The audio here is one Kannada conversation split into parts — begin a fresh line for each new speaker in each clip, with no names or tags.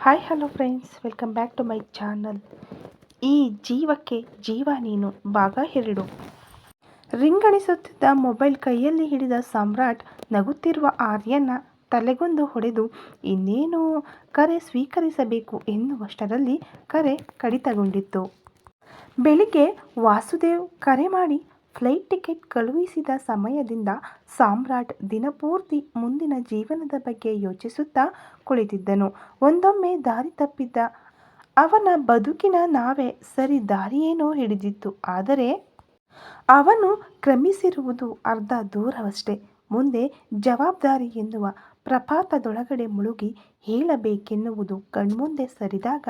Hi hello friends, welcome back to my channel. ಈ ಜೀವಕ್ಕೆ ಜೀವ ನೀನು ಭಾಗ 2. ರಿಂಗಣಿಸುತ್ತಿದ್ದ ಮೊಬೈಲ್ ಕೈಯಲ್ಲಿ ಹಿಡಿದ ಸಾಮ್ರಾಟ್ ನಗುತ್ತಿರುವ ಆರ್ಯನ ತಲೆಗೊಂದು ಹೊಡೆದು ಇನ್ನೇನು ಕರೆ ಸ್ವೀಕರಿಸಬೇಕು ಎನ್ನುವಷ್ಟರಲ್ಲಿ ಕರೆ ಕಡಿತಗೊಂಡಿತ್ತು. ಬೆಳಿಗ್ಗೆ ವಾಸುದೇವ್ ಕರೆ ಮಾಡಿ ಫ್ಲೈಟ್ ಟಿಕೆಟ್ ಕಳುಹಿಸಿದ ಸಮಯದಿಂದ ಸಾಮ್ರಾಟ್ ದಿನಪೂರ್ತಿ ಮುಂದಿನ ಜೀವನದ ಬಗ್ಗೆ ಯೋಚಿಸುತ್ತಾ ಕುಳಿತಿದ್ದನು. ಒಂದೊಮ್ಮೆ ದಾರಿ ತಪ್ಪಿದ್ದ ಅವನ ಬದುಕಿನ ನಾವೇ ಸರಿ ದಾರಿಯೇನೋ ಹಿಡಿದಿತ್ತು. ಆದರೆ ಅವನು ಕ್ರಮಿಸಿರುವುದು ಅರ್ಧ ದೂರವಷ್ಟೇ. ಮುಂದೆ ಜವಾಬ್ದಾರಿ ಎನ್ನುವ ಪ್ರಪಾತದೊಳಗಡೆ ಮುಳುಗಿ ಹೇಳಬೇಕೆನ್ನುವುದು ಕಣ್ಮುಂದೆ ಸರಿದಾಗ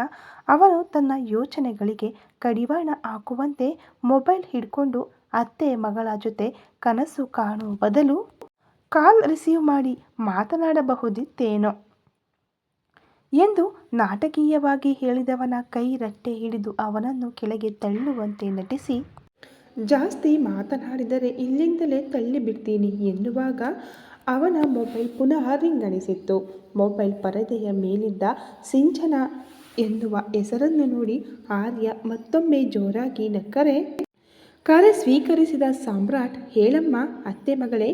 ಅವನು ತನ್ನ ಯೋಚನೆಗಳಿಗೆ ಕಡಿವಾಣ ಹಾಕುವಂತೆ ಮೊಬೈಲ್ ಹಿಡ್ಕೊಂಡು ಅತ್ತೆ ಮಗಳ ಜೊತೆ ಕನಸು ಕಾಣುವ ಬದಲು ಕಾಲ್ ರಿಸೀವ್ ಮಾಡಿ ಮಾತನಾಡಬಹುದಿತ್ತೇನೋ ಎಂದು ನಾಟಕೀಯವಾಗಿ ಹೇಳಿದವನ ಕೈ ರಟ್ಟೆ ಹಿಡಿದು ಅವನನ್ನು ಕೆಳಗೆ ತಳ್ಳುವಂತೆ ನಟಿಸಿ, ಜಾಸ್ತಿ ಮಾತನಾಡಿದರೆ ಇಲ್ಲಿಂದಲೇ ತಳ್ಳಿಬಿಡ್ತೀನಿ ಎನ್ನುವಾಗ ಅವನ ಮೊಬೈಲ್ ಪುನಃ ರಿಂಗಣಿಸಿತ್ತು. ಮೊಬೈಲ್ ಪರದೆಯ ಮೇಲಿದ್ದ ಸಿಂಚನ ಎನ್ನುವ ಹೆಸರನ್ನು ನೋಡಿ ಆರ್ಯ ಮತ್ತೊಮ್ಮೆ ಜೋರಾಗಿ ನಕ್ಕರೆ, ಕರೆ ಸ್ವೀಕರಿಸಿದ ಸಾಮ್ರಾಟ್, ಹೇಳಮ್ಮ ಅತ್ತೆ ಮಗಳೇ,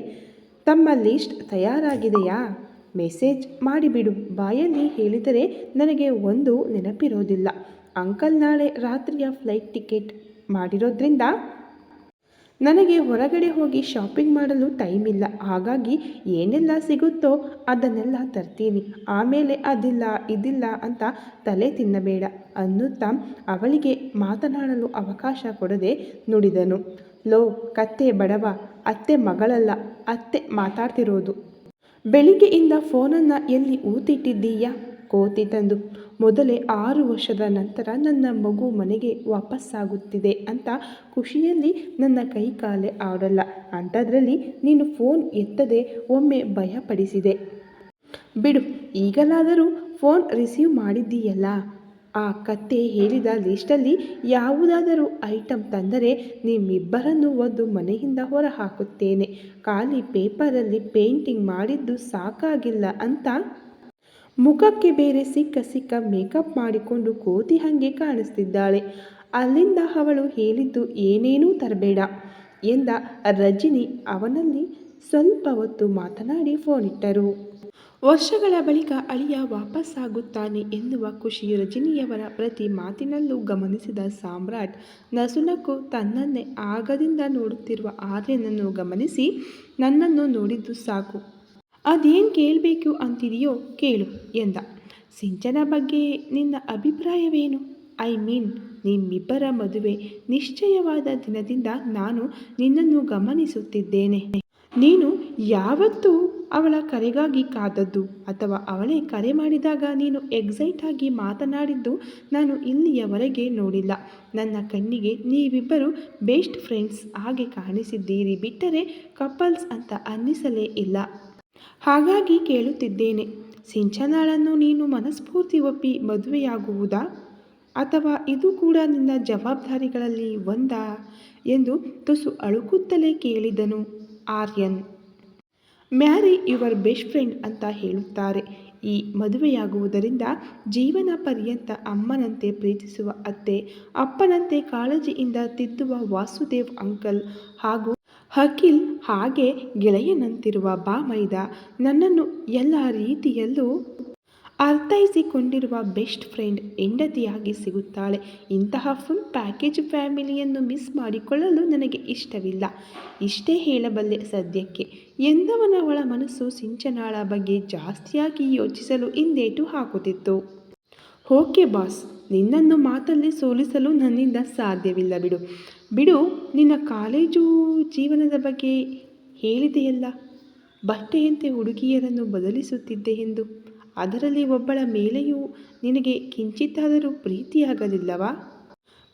ತಮ್ಮ ಲಿಸ್ಟ್ ತಯಾರಾಗಿದೆಯಾ? ಮೆಸೇಜ್ ಮಾಡಿಬಿಡು. ಬಾಯಲ್ಲಿ ಹೇಳಿದರೆ ನನಗೆ ಒಂದು ನೆನಪಿರೋದಿಲ್ಲ. ಅಂಕಲ್ ನಾಳೆ ರಾತ್ರಿಯ ಫ್ಲೈಟ್ ಟಿಕೆಟ್ ಮಾಡಿರೋದ್ರಿಂದ ನನಗೆ ಹೊರಗಡೆ ಹೋಗಿ ಶಾಪಿಂಗ್ ಮಾಡಲು ಟೈಮ್ ಇಲ್ಲ. ಹಾಗಾಗಿ ಏನೆಲ್ಲ ಸಿಗುತ್ತೋ ಅದನ್ನೆಲ್ಲ ತರ್ತೀನಿ. ಆಮೇಲೆ ಅದಿಲ್ಲ ಇದಿಲ್ಲ ಅಂತ ತಲೆ ತಿನ್ನಬೇಡ ಅನ್ನುತ್ತಾ ಅವಳಿಗೆ ಮಾತನಾಡಲು ಅವಕಾಶ ಕೊಡದೆ ನುಡಿದನು. ಲೋ ಕತ್ತೆ ಬಡವ, ಅತ್ತೆ ಮಗಳಲ್ಲ, ಅತ್ತೆ ಮಾತಾಡ್ತಿರೋದು. ಬೆಳಿಗ್ಗೆಯಿಂದ ಫೋನನ್ನು ಎಲ್ಲಿ ಊತಿಟ್ಟಿದ್ದೀಯಾ? ಕೋತಿ ತಂದು. ಮೊದಲೇ 6 ವರ್ಷದ ನಂತರ ನನ್ನ ಮಗು ಮನೆಗೆ ವಾಪಸ್ಸಾಗುತ್ತಿದೆ ಅಂತ ಖುಷಿಯಲ್ಲಿ ನನ್ನ ಕೈ ಕಾಲೇ ಆಡಲ್ಲ. ಅಂಥದ್ರಲ್ಲಿ ನೀನು ಫೋನ್ ಎತ್ತದೆ ಒಮ್ಮೆ ಭಯಪಡಿಸಿದೆ. ಬಿಡು, ಈಗಲಾದರೂ ಫೋನ್ ರಿಸೀವ್ ಮಾಡಿದ್ದೀಯಲ್ಲ. ಆ ಕತ್ತೆ ಹೇಳಿದ ಲಿಸ್ಟಲ್ಲಿ ಯಾವುದಾದರೂ ಐಟಮ್ ತಂದರೆ ನಿಮ್ಮಿಬ್ಬರನ್ನು ಒದ್ದು ಮನೆಯಿಂದ ಹೊರ ಹಾಕುತ್ತೇನೆ. ಖಾಲಿ ಪೇಪರಲ್ಲಿ ಪೇಂಟಿಂಗ್ ಮಾಡಿದ್ದು ಸಾಕಾಗಿಲ್ಲ ಅಂತ ಮುಖಕ್ಕೆ ಬೇರೆ ಸಿಕ್ಕ ಮೇಕಪ್ ಮಾಡಿಕೊಂಡು ಕೋತಿ ಹಾಗೆ ಕಾಣಿಸ್ತಿದ್ದಾಳೆ. ಅಲ್ಲಿಂದ ಅವಳು ಹೇಳಿದ್ದು ಏನೇನೂ ತರಬೇಡ ಎಂದ ರಜಿನಿ ಅವನಲ್ಲಿ ಸ್ವಲ್ಪ ಹೊತ್ತು ಮಾತನಾಡಿ ಫೋನಿಟ್ಟರು. ವರ್ಷಗಳ ಬಳಿಕ ಅಳಿಯ ವಾಪಸ್ಸಾಗುತ್ತಾನೆ ಎನ್ನುವ ಖುಷಿ ರಜಿನಿಯವರ ಪ್ರತಿ ಮಾತಿನಲ್ಲೂ ಗಮನಿಸಿದ ಸಾಮ್ರಾಟ್ ನಸುನಕ್ಕು ತನ್ನನ್ನೇ ಆಗದಿಂದ ನೋಡುತ್ತಿರುವ ಆರ್ಯನನ್ನು ಗಮನಿಸಿ, ನನ್ನನ್ನು ನೋಡಿದ್ದು ಸಾಕು, ಅದೇನು ಕೇಳಬೇಕು ಅಂತಿದೆಯೋ ಕೇಳು ಎಂದ. ಸಿಂಚನ ಬಗ್ಗೆ ನಿನ್ನ ಅಭಿಪ್ರಾಯವೇನು? ಐ ಮೀನ್, ನಿಮ್ಮಿಬ್ಬರ ಮದುವೆ ನಿಶ್ಚಯವಾದ ದಿನದಿಂದ ನಾನು ನಿನ್ನನ್ನು ಗಮನಿಸುತ್ತಿದ್ದೇನೆ. ನೀನು ಯಾವತ್ತೂ ಅವಳ ಕರೆಗಾಗಿ ಕಾದದ್ದು ಅಥವಾ ಅವಳೇ ಕರೆ ಮಾಡಿದಾಗ ನೀನು ಎಕ್ಸೈಟ್ ಆಗಿ ಮಾತನಾಡಿದ್ದು ನಾನು ಇಲ್ಲಿಯವರೆಗೆ ನೋಡಿಲ್ಲ. ನನ್ನ ಕಣ್ಣಿಗೆ ನೀವಿಬ್ಬರು ಬೆಸ್ಟ್ ಫ್ರೆಂಡ್ಸ್ ಹಾಗೆ ಕಾಣಿಸಿದ್ದೀರಿ ಬಿಟ್ಟರೆ ಕಪಲ್ಸ್ ಅಂತ ಅನ್ನಿಸಲೇ ಇಲ್ಲ. ಹಾಗಾಗಿ ಕೇಳುತ್ತಿದ್ದೇನೆ, ಸಿಂಚನಾಳನ್ನು ನೀನು ಮನಸ್ಫೂರ್ತಿ ಒಪ್ಪಿ ಮದುವೆಯಾಗುವುದಾ ಅಥವಾ ಇದು ಕೂಡ ನಿನ್ನ ಜವಾಬ್ದಾರಿಗಳಲ್ಲಿ ಒಂದಾ ಎಂದು ತುಸು ಅಳುಕುತ್ತಲೇ ಕೇಳಿದನು Aryan. Marry your best friend ಅಂತ ಹೇಳುತ್ತಾರೆ. ಈ ಮದುವೆಯಾಗುವುದರಿಂದ ಜೀವನ ಪರ್ಯಂತ ಅಮ್ಮನಂತೆ ಪ್ರೀತಿಸುವ ಅತ್ತೆ, ಅಪ್ಪನಂತೆ ಕಾಳಜಿಯಿಂದ ತಿದ್ದುವ ವಾಸುದೇವ್ ಅಂಕಲ್ ಹಾಗೂ ಅಖಿಲ್ ಹಾಗೆ ಗೆಳೆಯನಂತಿರುವ ಬಾಮೈದ, ನನ್ನನ್ನು ಎಲ್ಲ ರೀತಿಯಲ್ಲೂ ಅರ್ಥೈಸಿಕೊಂಡಿರುವ ಬೆಸ್ಟ್ ಫ್ರೆಂಡ್ ಹೆಂಡತಿಯಾಗಿ ಸಿಗುತ್ತಾಳೆ. ಇಂತಹ ಫುಲ್ ಪ್ಯಾಕೇಜ್ ಫ್ಯಾಮಿಲಿಯನ್ನು ಮಿಸ್ ಮಾಡಿಕೊಳ್ಳಲು ನನಗೆ ಇಷ್ಟವಿಲ್ಲ. ಇಷ್ಟೇ ಹೇಳಬಲ್ಲೆ ಸದ್ಯಕ್ಕೆ ಎಂದವನ ಒಳ ಮನಸ್ಸು ಸಿಂಚನಾಳ ಬಗ್ಗೆ ಜಾಸ್ತಿಯಾಗಿ ಯೋಚಿಸಲು ಹಿಂದೇಟು ಹಾಕುತ್ತಿತ್ತು. ಓಕೆ ಬಾಸ್, ನಿನ್ನನ್ನು ಮಾತಲ್ಲಿ ಸೋಲಿಸಲು ನನ್ನಿಂದ ಸಾಧ್ಯವಿಲ್ಲ. ಬಿಡು, ನಿನ್ನ ಕಾಲೇಜು ಜೀವನದ ಬಗ್ಗೆ ಹೇಳಿದೆಯಲ್ಲ, ಬಟ್ಟೆಯಂತೆ ಹುಡುಗಿಯರನ್ನು ಬದಲಿಸುತ್ತಿದ್ದೆ ಎಂದು. ಅದರಲ್ಲಿ ಒಬ್ಬಳ ಮೇಲೆಯೂ ನಿನಗೆ ಕಿಂಚಿತ್ತಾದರೂ ಪ್ರೀತಿಯಾಗಲಿಲ್ಲವಾ?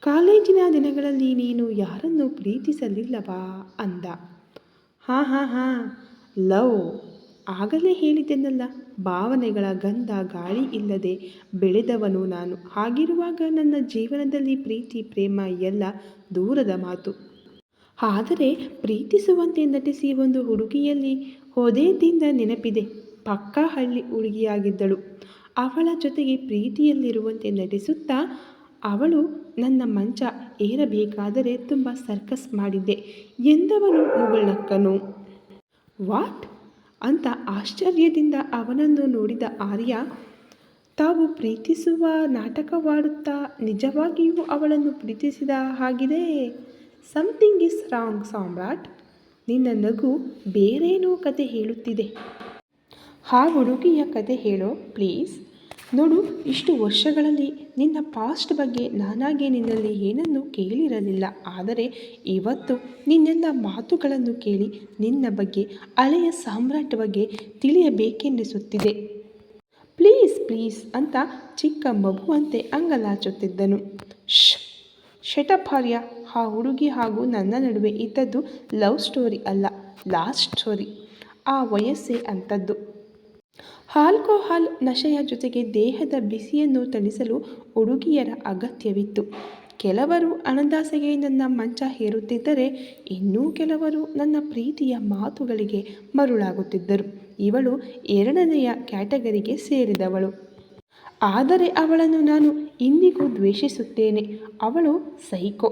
ಕಾಲೇಜಿನ ದಿನಗಳಲ್ಲಿ ನೀನು ಯಾರನ್ನು ಪ್ರೀತಿಸಲಿಲ್ಲವಾ ಅಂದ. ಹಾಂ, ಲವ್. ಆಗಲೇ ಹೇಳಿದ್ದೆನಲ್ಲ, ಭಾವನೆಗಳ ಗಂಧ ಗಾಳಿ ಇಲ್ಲದೆ ಬೆಳೆದವನು ನಾನು. ಹಾಗಿರುವಾಗ ನನ್ನ ಜೀವನದಲ್ಲಿ ಪ್ರೀತಿ ಪ್ರೇಮ ಎಲ್ಲ ದೂರದ ಮಾತು. ಆದರೆ ಪ್ರೀತಿಸುವಂತೆ ನಟಿಸಿ ಒಂದು ಹುಡುಗಿಯಲ್ಲಿ ಹೋದೆದಿಂದ ನೆನಪಿದೆ. ಪಕ್ಕಾ ಹಳ್ಳಿ ಹುಡುಗಿಯಾಗಿದ್ದಳು. ಅವಳ ಜೊತೆಗೆ ಪ್ರೀತಿಯಲ್ಲಿರುವಂತೆ ನಟಿಸುತ್ತಾ ಅವಳು ನನ್ನ ಮಂಚ ಏರಬೇಕಾದರೆ ತುಂಬ ಸರ್ಕಸ್ ಮಾಡಿದ್ದೆ ಎಂದವನು ಮುಗುಳ್ನಕ್ಕನು. ವಾಟ್ ಅಂತ ಆಶ್ಚರ್ಯದಿಂದ ಅವನನ್ನು ನೋಡಿದ ಆರ್ಯ, ತಾವು ಪ್ರೀತಿಸುವ ನಾಟಕವಾಡುತ್ತಾ ನಿಜವಾಗಿಯೂ ಅವಳನ್ನು ಪ್ರೀತಿಸಿದ ಹಾಗಿದೆ. ಸಮಥಿಂಗ್ ಇಸ್ ರಾಂಗ್ ಸಾಮ್ರಾಟ್. ನಿನ್ನ ನಗು ಬೇರೇನೋ ಕತೆ ಹೇಳುತ್ತಿದೆ. ಆ ಹುಡುಗಿಯ ಕತೆ ಹೇಳೋ ಪ್ಲೀಸ್. ನೋಡು, ಇಷ್ಟು ವರ್ಷಗಳಲ್ಲಿ ನಿನ್ನ ಪಾಸ್ಟ್ ಬಗ್ಗೆ ನಾನಾಗೆ ನಿನ್ನಲ್ಲಿ ಏನನ್ನೂ ಕೇಳಿರಲಿಲ್ಲ. ಆದರೆ ಇವತ್ತು ನಿನ್ನೆಲ್ಲ ಮಾತುಗಳನ್ನು ಕೇಳಿ ನಿನ್ನ ಬಗ್ಗೆ, ಹಳೆಯ ಸಾಮ್ರಾಟ್ ಬಗ್ಗೆ ತಿಳಿಯಬೇಕೆನ್ನಿಸುತ್ತಿದೆ. ಪ್ಲೀಸ್ ಪ್ಲೀಸ್ ಅಂತ ಚಿಕ್ಕ ಮಗುವಂತೆ ಅಂಗಲಾಚುತ್ತಿದ್ದನು. ಶಟಪ್ ಆರ್ಯ. ಆ ಹುಡುಗಿ ಹಾಗೂ ನನ್ನ ನಡುವೆ ಇದ್ದದ್ದು ಲವ್ ಸ್ಟೋರಿ ಅಲ್ಲ, ಲಾಸ್ಟ್ ಸ್ಟೋರಿ. ಆ ವಯಸ್ಸೇ ಅಂಥದ್ದು. ಆಲ್ಕೋಹಾಲ್ ನಶೆಯ ಜೊತೆಗೆ ದೇಹದ ಬಿಸಿಯನ್ನು ತಣಿಸಲು ಹುಡುಗಿಯರ ಅಗತ್ಯವಿತ್ತು. ಕೆಲವರು ಹಣದಾಸೆಗೆ ನನ್ನ ಮಂಚ ಹೇರುತ್ತಿದ್ದರೆ, ಇನ್ನೂ ಕೆಲವರು ನನ್ನ ಪ್ರೀತಿಯ ಮಾತುಗಳಿಗೆ ಮರುಳಾಗುತ್ತಿದ್ದರು. ಇವಳು ಎರಡನೆಯ ಕ್ಯಾಟಗರಿಗೆ ಸೇರಿದವಳು. ಆದರೆ ಅವಳನ್ನು ನಾನು ಇಂದಿಗೂ ದ್ವೇಷಿಸುತ್ತೇನೆ. ಅವಳು ಸೈಕೋ.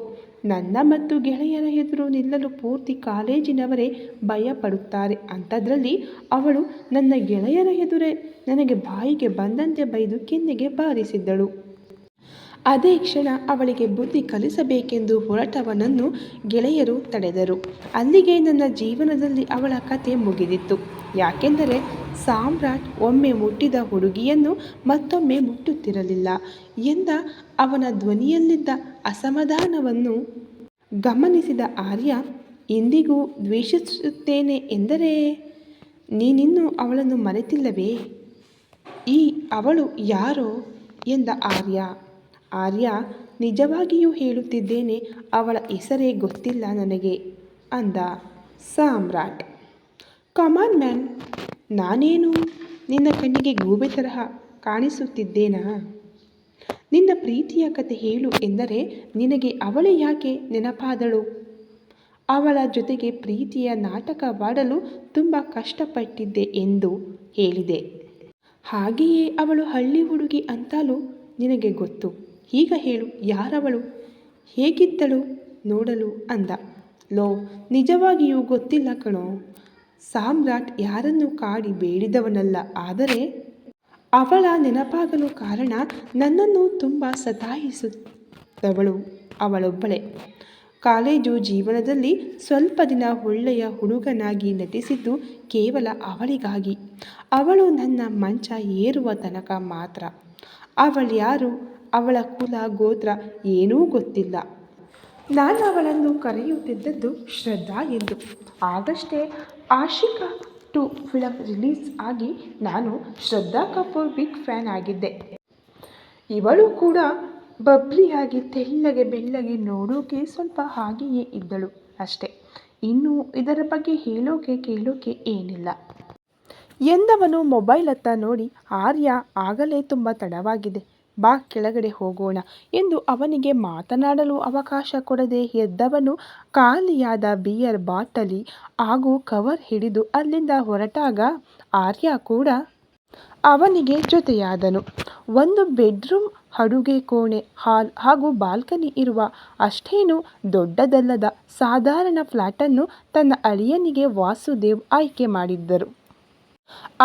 ನನ್ನ ಮತ್ತು ಗೆಳೆಯರ ಎದುರು ನಿಲ್ಲಲು ಪೂರ್ತಿ ಕಾಲೇಜಿನವರೇ ಭಯಪಡುತ್ತಾರೆ. ಅಂಥದ್ರಲ್ಲಿ ಅವಳು ನನ್ನ ಗೆಳೆಯರ ಎದುರೇ ನನಗೆ ಬಾಯಿಗೆ ಬಂದಂತೆ ಬೈದು ಕೆನ್ನೆಗೆ ಬಾರಿಸಿದ್ದಳು. ಅದೇ ಕ್ಷಣ ಅವಳಿಗೆ ಬುದ್ಧಿ ಕಲಿಸಬೇಕೆಂದು ಹೊರಟವನನ್ನು ಗೆಳೆಯರು ತಡೆದರು. ಅಲ್ಲಿಗೆ ನನ್ನ ಜೀವನದಲ್ಲಿ ಅವಳ ಕತೆ ಮುಗಿದಿತ್ತು. ಯಾಕೆಂದರೆ ಸಾಮ್ರಾಟ್ ಒಮ್ಮೆ ಮುಟ್ಟಿದ ಹುಡುಗಿಯನ್ನು ಮತ್ತೊಮ್ಮೆ ಮುಟ್ಟುತ್ತಿರಲಿಲ್ಲ ಎಂದ ಅವನ ಧ್ವನಿಯಲ್ಲಿದ್ದ ಅಸಮಾಧಾನವನ್ನು ಗಮನಿಸಿದ ಆರ್ಯ, ಇಂದಿಗೂ ದ್ವೇಷಿಸುತ್ತೇನೆ ಎಂದರೆ ನೀನಿನ್ನೂ ಅವಳನ್ನು ಮರೆತಿಲ್ಲವೇ? ಈ ಅವಳು ಯಾರೋ ಎಂದ ಆರ್ಯ, ನಿಜವಾಗಿಯೂ ಹೇಳುತ್ತಿದ್ದೇನೆ, ಅವಳ ಹೆಸರೇ ಗೊತ್ತಿಲ್ಲ ನನಗೆ ಅಂದ ಸಾಮ್ರಾಟ್. ಕಮಾನ್ ಮ್ಯಾನ್, ನಾನೇನು ನಿನ್ನ ಕಣ್ಣಿಗೆ ಗೂಬೆ ತರಹ ಕಾಣಿಸುತ್ತಿದ್ದೇನಾ? ನಿನ್ನ ಪ್ರೀತಿಯ ಕತೆ ಹೇಳು ಎಂದರೆ ನಿನಗೆ ಅವಳೇ ಯಾಕೆ ನೆನಪಾದಳು? ಅವಳ ಜೊತೆಗೆ ಪ್ರೀತಿಯ ನಾಟಕವಾಡಲು ತುಂಬ ಕಷ್ಟಪಟ್ಟಿದ್ದೆ ಎಂದು ಹೇಳಿದೆ. ಹಾಗೆಯೇ ಅವಳು ಹಳ್ಳಿ ಹುಡುಗಿ ಅಂತಲೂ ನಿನಗೆ ಗೊತ್ತು. ಈಗ ಹೇಳು, ಯಾರವಳು? ಹೇಗಿದ್ದಳು ನೋಡಲು ಅಂದ. ಲೋ, ನಿಜವಾಗಿಯೂ ಗೊತ್ತಿಲ್ಲ ಕಣೋ. ಸಾಮ್ರಾಟ್ ಯಾರನ್ನು ಕಾಡಿ ಬೇಡಿದವನಲ್ಲ. ಆದರೆ ಅವಳ ನೆನಪಾಗಲು ಕಾರಣ ನನ್ನನ್ನು ತುಂಬ ಸತಾಯಿಸಿದವಳು ಅವಳೊಬ್ಬಳೇ. ಕಾಲೇಜು ಜೀವನದಲ್ಲಿ ಸ್ವಲ್ಪ ದಿನ ಒಳ್ಳೆಯ ಹುಡುಗನಾಗಿ ನಟಿಸಿದ್ದು ಕೇವಲ ಅವಳಿಗಾಗಿ. ಅವಳು ನನ್ನ ಮಂಚ ಏರುವ ತನಕ ಮಾತ್ರ. ಅವಳ್ಯಾರು, ಅವಳ ಕುಲ ಗೋತ್ರ ಏನೂ ಗೊತ್ತಿಲ್ಲ. ನಾನು ಅವಳನ್ನು ಕರೆಯುತ್ತಿದ್ದದ್ದು ಶ್ರದ್ಧಾ ಎಂದು. ಆಗಷ್ಟೇ ಆಶಿಕಾ 2 ಫಿಲಮ್ ರಿಲೀಸ್ ಆಗಿ ನಾನು ಶ್ರದ್ಧಾ ಕಪೂರ್ ಬಿಗ್ ಫ್ಯಾನ್ ಆಗಿದ್ದೆ. ಇವಳು ಕೂಡ ಬಬ್ಲಿಯಾಗಿ ತೆಳ್ಳಗೆ ಬೆಳ್ಳಗೆ, ನೋಡೋಕೆ ಸ್ವಲ್ಪ ಹಾಗೆಯೇ ಇದ್ದಳು ಅಷ್ಟೆ. ಇನ್ನು ಇದರ ಬಗ್ಗೆ ಹೇಳೋಕೆ ಕೇಳೋಕೆ ಏನಿಲ್ಲ ಎಂದವನು ಮೊಬೈಲತ್ತ ನೋಡಿ, ಆರ್ಯ, ಆಗಲೇ ತುಂಬ ತಡವಾಗಿದೆ, ಬಾ ಕೆಳಗಡೆ ಹೋಗೋಣ ಎಂದು ಅವನಿಗೆ ಮಾತನಾಡಲು ಅವಕಾಶ ಕೊಡದೆ ಎದ್ದವನು ಖಾಲಿಯಾದ ಬಿಯರ್ ಬಾಟಲಿ ಹಾಗೂ ಕವರ್ ಹಿಡಿದು ಅಲ್ಲಿಂದ ಹೊರಟಾಗ ಆರ್ಯ ಕೂಡ ಅವನಿಗೆ ಜೊತೆಯಾದನು. ಒಂದು ಬೆಡ್ರೂಮ್, ಅಡುಗೆ ಕೋಣೆ, ಹಾಲ್ ಹಾಗೂ ಬಾಲ್ಕನಿ ಇರುವ ಅಷ್ಟೇನು ದೊಡ್ಡದಲ್ಲದ ಸಾಧಾರಣ ಫ್ಲ್ಯಾಟನ್ನು ತನ್ನ ಅಳಿಯನಿಗೆ ವಾಸುದೇವ್ ಆಯ್ಕೆ ಮಾಡಿದ್ದರು.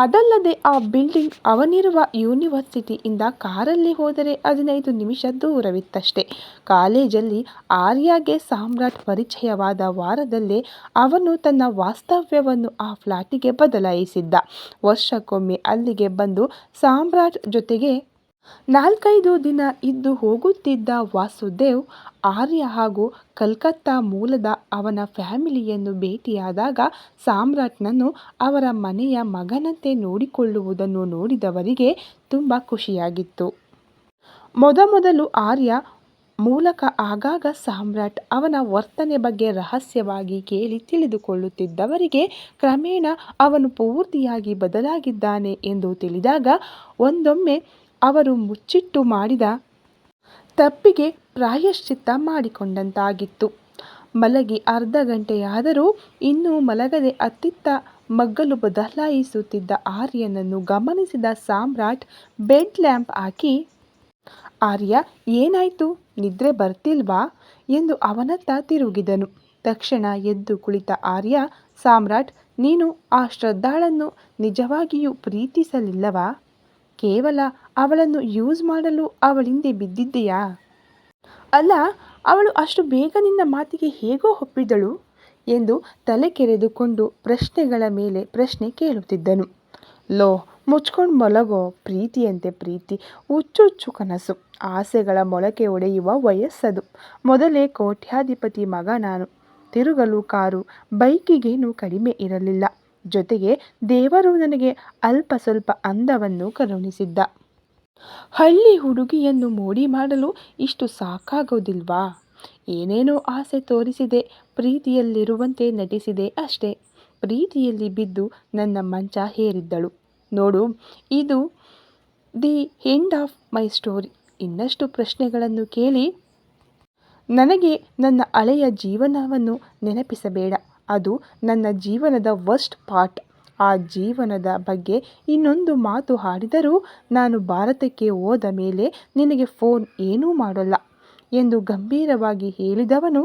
ಅದಲ್ಲದೆ ಆ ಬಿಲ್ಡಿಂಗ್ ಅವನಿರುವ ಯೂನಿವರ್ಸಿಟಿಯಿಂದ ಕಾರಲ್ಲಿ ಹೋದರೆ 15 ನಿಮಿಷ ದೂರವಿತ್ತಷ್ಟೆ. ಕಾಲೇಜಲ್ಲಿ ಆರ್ಯಗೆ ಸಾಮ್ರಾಟ್ ಪರಿಚಯವಾದ ವಾರದಲ್ಲೇ ಅವನು ತನ್ನ ವಾಸ್ತವ್ಯವನ್ನು ಆ ಫ್ಲ್ಯಾಟಿಗೆ ಬದಲಾಯಿಸಿದ್ದ. ವರ್ಷಕ್ಕೊಮ್ಮೆ ಅಲ್ಲಿಗೆ ಬಂದು ಸಾಮ್ರಾಟ್ ಜೊತೆಗೆ 4-5 ದಿನ ಇದ್ದು ಹೋಗುತ್ತಿದ್ದ ವಾಸುದೇವ್, ಆರ್ಯ ಹಾಗೂ ಕಲ್ಕತ್ತಾ ಮೂಲದ ಅವನ ಫ್ಯಾಮಿಲಿಯನ್ನು ಭೇಟಿಯಾದಾಗ ಸಾಮ್ರಾಟ್ನನ್ನು ಅವರ ಮನೆಯ ಮಗನಂತೆ ನೋಡಿಕೊಳ್ಳುವುದನ್ನು ನೋಡಿದವರಿಗೆ ತುಂಬ ಖುಷಿಯಾಗಿತ್ತು. ಮೊದಮೊದಲು ಆರ್ಯ ಮೂಲಕ ಆಗಾಗ ಸಾಮ್ರಾಟ್ ಅವನ ವರ್ತನೆ ಬಗ್ಗೆ ರಹಸ್ಯವಾಗಿ ಕೇಳಿ ತಿಳಿದುಕೊಳ್ಳುತ್ತಿದ್ದವರಿಗೆ ಕ್ರಮೇಣ ಅವನು ಪೂರ್ತಿಯಾಗಿ ಬದಲಾಗಿದ್ದಾನೆ ಎಂದು ತಿಳಿದಾಗ ಒಂದೊಮ್ಮೆ ಅವರು ಮುಚ್ಚಿಟ್ಟು ಮಾಡಿದ ತಪ್ಪಿಗೆ ಪ್ರಾಯಶ್ಚಿತ್ತ ಮಾಡಿಕೊಂಡಂತಾಗಿತ್ತು. ಮಲಗಿ ಅರ್ಧ ಗಂಟೆಯಾದರೂ ಇನ್ನೂ ಮಲಗದೆ ಅತ್ತಿತ್ತ ಮಗ್ಗಲು ಬದಲಾಯಿಸುತ್ತಿದ್ದ ಆರ್ಯನನ್ನು ಗಮನಿಸಿದ ಸಾಮ್ರಾಟ್ ಬೆಡ್ ಲ್ಯಾಂಪ್ ಹಾಕಿ, ಆರ್ಯ ಏನಾಯ್ತು, ನಿದ್ರೆ ಬರ್ತಿಲ್ವಾ ಎಂದು ಅವನತ್ತ ತಿರುಗಿದನು. ತಕ್ಷಣ ಎದ್ದು ಕುಳಿತ ಆರ್ಯ, ಸಾಮ್ರಾಟ್, ನೀನು ಆ ಶ್ರದ್ಧಾಳನ್ನು ನಿಜವಾಗಿಯೂ ಪ್ರೀತಿಸಲಿಲ್ಲವಾ? ಕೇವಲ ಅವಳನ್ನು ಯೂಸ್ ಮಾಡಲು ಅವಳಿಂದೆ ಬಿದ್ದಿದೆಯಾ? ಅಲ್ಲ, ಅವಳು ಅಷ್ಟು ಬೇಗ ನಿನ್ನ ಮಾತಿಗೆ ಹೇಗೋ ಒಪ್ಪಿದಳು ಎಂದು ತಲೆ ಕೆರೆದುಕೊಂಡು ಪ್ರಶ್ನೆಗಳ ಮೇಲೆ ಪ್ರಶ್ನೆ ಕೇಳುತ್ತಿದ್ದನು. ಲೋ, ಮುಚ್ಕೊಂಡು ಮಲಗೋ. ಪ್ರೀತಿಯಂತೆ ಪ್ರೀತಿ, ಹುಚ್ಚುಚ್ಚು ಕನಸು, ಆಸೆಗಳ ಮೊಳಕೆ ಒಡೆಯುವ ವಯಸ್ಸದು. ಮೊದಲೇ ಕೋಟ್ಯಾಧಿಪತಿ ಮಗ ನಾನು. ತಿರುಗಲು ಕಾರು, ಬೈಕಿಗೇನು ಕಡಿಮೆ ಇರಲಿಲ್ಲ. ಜೊತೆಗೆ ದೇವರು ನನಗೆ ಅಲ್ಪ ಸ್ವಲ್ಪ ಅಂದವನ್ನು ಕರುಣಿಸಿದ್ದ. ಹಳ್ಳಿ ಹುಡುಗಿಯನ್ನು ಮೋಡಿ ಮಾಡಲು ಇಷ್ಟು ಸಾಕಾಗೋದಿಲ್ವಾ? ಏನೇನೋ ಆಸೆ ತೋರಿಸಿದೆ, ಪ್ರೀತಿಯಲ್ಲಿರುವಂತೆ ನಟಿಸಿದೆ ಅಷ್ಟೇ. ಪ್ರೀತಿಯಲ್ಲಿ ಬಿದ್ದು ನನ್ನ ಮಂಚ ಹೇರಿದ್ದಳು. ನೋಡು, ಇದು the end of my story. ಇನ್ನಷ್ಟು ಪ್ರಶ್ನೆಗಳನ್ನು ಕೇಳಿ ನನಗೆ ನನ್ನ ಹಳೆಯ ಜೀವನವನ್ನು ನೆನಪಿಸಬೇಡ. ಅದು ನನ್ನ ಜೀವನದ ವರ್ಸ್ಟ್ ಪಾರ್ಟ್. ಆ ಜೀವನದ ಬಗ್ಗೆ ಇನ್ನೊಂದು ಮಾತು ಆಡಿದರೂ ನಾನು ಭಾರತಕ್ಕೆ ಹೋದ ಮೇಲೆ ನಿನಗೆ ಫೋನ್ ಏನೂ ಮಾಡೋಲ್ಲ ಎಂದು ಗಂಭೀರವಾಗಿ ಹೇಳಿದವನು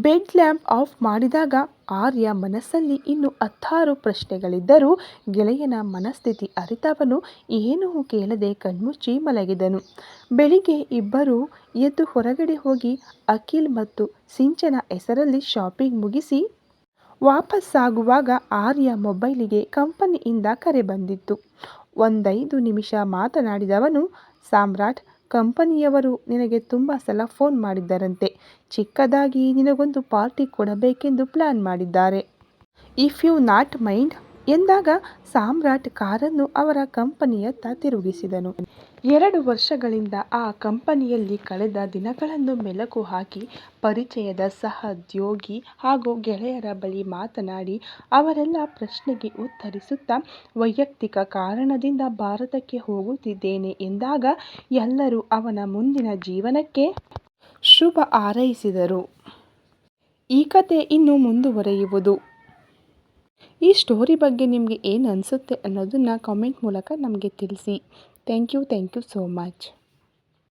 ಬೆಡ್ ಲ್ಯಾಂಪ್ ಆಫ್ ಮಾಡಿದಾಗ ಆರ್ಯ ಮನಸ್ಸಲ್ಲಿ ಇನ್ನೂ 10 ಪ್ರಶ್ನೆಗಳಿದ್ದರೂ ಗೆಳೆಯನ ಮನಸ್ಥಿತಿ ಅರಿತವನು ಏನೂ ಕೇಳದೆ ಕಣ್ಮುಚ್ಚಿ ಮಲಗಿದನು. ಬೆಳಿಗ್ಗೆ ಇಬ್ಬರೂ ಎದ್ದು ಹೊರಗಡೆ ಹೋಗಿ ಅಖಿಲ್ ಮತ್ತು ಸಿಂಚನ ಹೆಸರಲ್ಲಿ ಶಾಪಿಂಗ್ ಮುಗಿಸಿ ವಾಪಸ್ಸಾಗುವಾಗ ಆರ್ಯ ಮೊಬೈಲಿಗೆ ಕಂಪನಿಯಿಂದ ಕರೆ ಬಂದಿತ್ತು. 1-5 ನಿಮಿಷ ಮಾತನಾಡಿದವನು, ಸಾಮ್ರಾಟ್, ಕಂಪನಿಯವರು ನಿನಗೆ ತುಂಬ ಸಲ ಫೋನ್ ಮಾಡಿದ್ದರಂತೆ. ಚಿಕ್ಕದಾಗಿ ನಿನಗೊಂದು ಪಾರ್ಟಿ ಕೊಡಬೇಕೆಂದು ಪ್ಲಾನ್ ಮಾಡಿದ್ದಾರೆ. ಇಫ್ ಯು ನಾಟ್ ಮೈಂಡ್ ಎಂದಾಗ ಸಾಮ್ರಾಟ್ ಕಾರನ್ನು ಅವರ ಕಂಪನಿಯತ್ತ ತಿರುಗಿಸಿದನು. 2 ವರ್ಷಗಳಿಂದ ಆ ಕಂಪನಿಯಲ್ಲಿ ಕಳೆದ ದಿನಗಳನ್ನು ಮೆಲುಕು ಹಾಕಿ ಪರಿಚಯದ ಸಹೋದ್ಯೋಗಿ ಹಾಗೂ ಗೆಳೆಯರ ಬಳಿ ಮಾತನಾಡಿ ಅವರೆಲ್ಲ ಪ್ರಶ್ನೆಗೆ ಉತ್ತರಿಸುತ್ತಾ ವೈಯಕ್ತಿಕ ಕಾರಣದಿಂದ ಭಾರತಕ್ಕೆ ಹೋಗುತ್ತಿದ್ದೇನೆ ಎಂದಾಗ ಎಲ್ಲರೂ ಅವನ ಮುಂದಿನ ಜೀವನಕ್ಕೆ ಶುಭ ಹಾರೈಸಿದರು. ಈ ಕತೆ ಇನ್ನೂ ಮುಂದುವರಿಯುವುದು. ಈ ಸ್ಟೋರಿ ಬಗ್ಗೆ ನಿಮಗೆ ಏನು ಅನಿಸುತ್ತೆ ಅನ್ನೋದನ್ನು ಕಾಮೆಂಟ್ ಮೂಲಕ ನಮಗೆ ತಿಳಿಸಿ. Thank you so much.